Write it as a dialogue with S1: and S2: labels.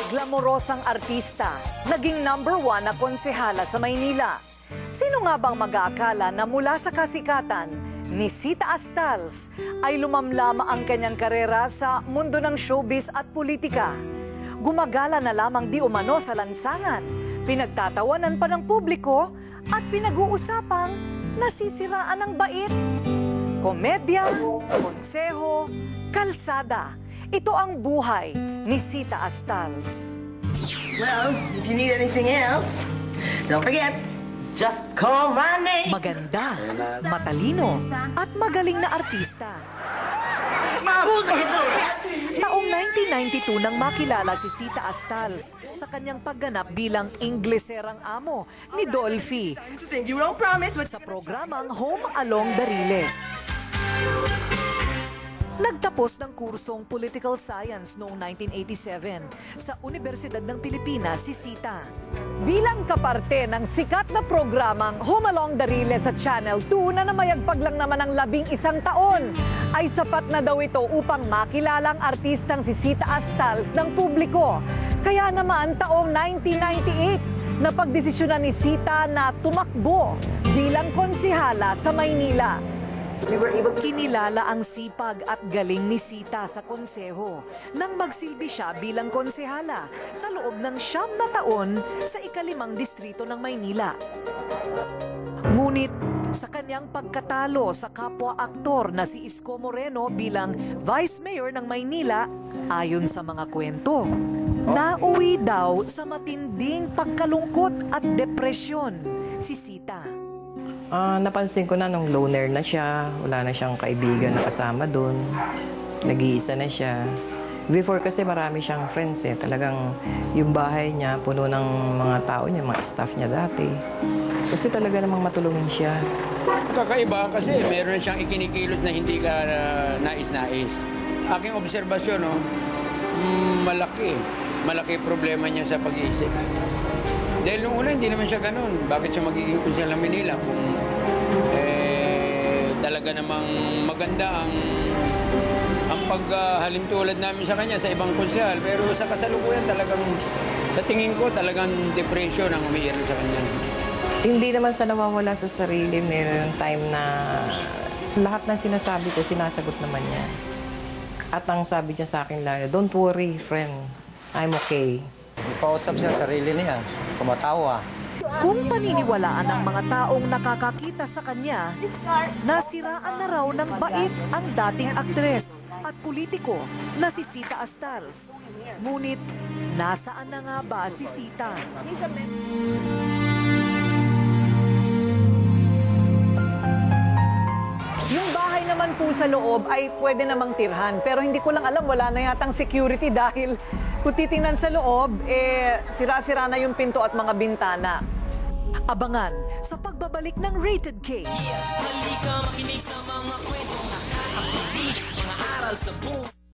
S1: glamorosang artista, naging #1 na konsehala sa Maynila. Sino nga bang mag-aakala na mula sa kasikatan ni Sita Astals ay lumamlama ang kanyang karera sa mundo ng showbiz at politika? Gumagala na lamang di umano sa lansangan, pinagtatawanan pa ng publiko at pinag-uusapang nasisiraan ng bait. Komedya, konseho, kalsada. Ito ang buhay ni Sita Astals.
S2: Well, if you need anything else, don't forget, just call my name.
S1: Maganda, matalino, at magaling na artista. Taong 1992 nang makilala si Sita Astals sa kanyang pagganap bilang Ingleserang amo ni Dolphy sa programang Home Along the Riles. Nagtapos ng kursong Political Science noong 1987 sa Universidad ng Pilipinas si Sita. Bilang kaparte ng sikat na programang Home Along the Riles sa Channel 2 na namayagpag lang naman ng 11 taon, ay sapat na daw ito upang makilala ang artistang si Sita Astals ng publiko. Kaya naman taong 1998, napagdesisyonan ni Sita na tumakbo bilang konsehala sa Maynila. Kinilala ang sipag at galing ni Sita sa konseho nang magsilbi siya bilang konsehala sa loob ng 9 na taon sa ika-5 distrito ng Maynila. Ngunit sa kanyang pagkatalo sa kapwa-aktor na si Isko Moreno bilang Vice Mayor ng Maynila, ayon sa mga kwento, nauwi daw sa matinding pagkalungkot at depresyon si Sita.
S3: Napansin ko na nung loner na siya, wala na siyang kaibigan na kasama doon, nag-iisa na siya. Before kasi marami siyang friends talagang yung bahay niya puno ng mga tao niya, mga staff niya dati. Kasi talaga namang matulungin siya.
S4: Kakaiba kasi meron siyang ikinikilos na hindi ka nais-nais. Aking obserbasyon, malaki problema niya sa pag-iisip. Dahil nung una, hindi naman siya ganun. Bakit siya magiging konsyal ng Manila kung talaga namang maganda ang paghalimtulad namin sa kanya sa ibang konsyal. Pero sa kasalukuyan talagang, sa tingin ko, talagang depression ang umiiral sa kanya.
S3: Hindi naman sa nawawala sa sarili, meron time na lahat ng sinasabi ko, sinasagot naman niya. At ang sabi niya sa akin lalo, don't worry, friend, I'm okay.
S5: Ipausap siya sarili niya, tumatawa.
S1: Kung paniniwalaan ng mga taong nakakakita sa kanya, nasiraan na raw ng bait ang dating aktres at politiko na si Sita Astals. Ngunit, nasaan na nga ba si Sita? Yung bahay naman po sa loob ay pwede namang tirhan, pero hindi ko lang alam, wala na yatang security dahil kung titingnan sa loob, sira-sira na yung pinto at mga bintana. Abangan sa pagbabalik ng Rated K.
S6: Halika makinig sa mga kwento, nakakatuloy, mga aral sa buhay.